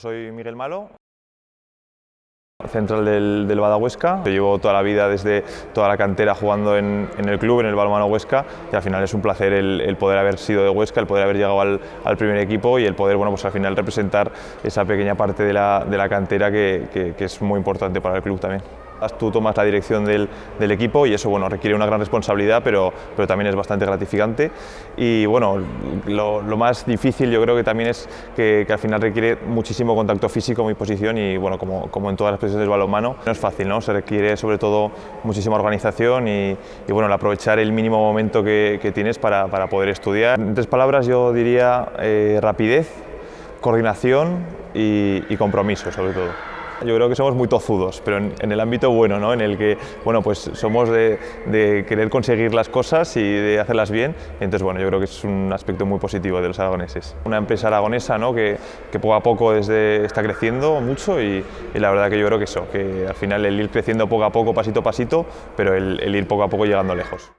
Soy Miguel Malo, central del Bada Huesca. Yo llevo toda la vida, desde toda la cantera, jugando en el club, en el Balonmano Huesca, y al final es un placer el poder haber sido de Huesca, el poder haber llegado al primer equipo y el poder, bueno, pues al final representar esa pequeña parte de la cantera que es muy importante para el club también. Tú tomas la dirección del equipo y eso, bueno, requiere una gran responsabilidad, pero también es bastante gratificante. Y bueno, lo más difícil yo creo que también es que al final requiere muchísimo contacto físico en mi posición y bueno, como en todas las posiciones del balonmano, no es fácil, ¿no? Se requiere sobre todo muchísima organización y bueno, el aprovechar el mínimo momento que tienes para poder estudiar. En 3 palabras yo diría rapidez, coordinación y compromiso sobre todo. Yo creo que somos muy tozudos, pero en el ámbito bueno, ¿no? En el que, bueno, pues somos de querer conseguir las cosas y de hacerlas bien. Entonces, bueno, yo creo que es un aspecto muy positivo de los aragoneses. Una empresa aragonesa, ¿no? que poco a poco está creciendo mucho y la verdad que yo creo que eso, que al final el ir creciendo poco a poco, pasito a pasito, pero el ir poco a poco llegando lejos.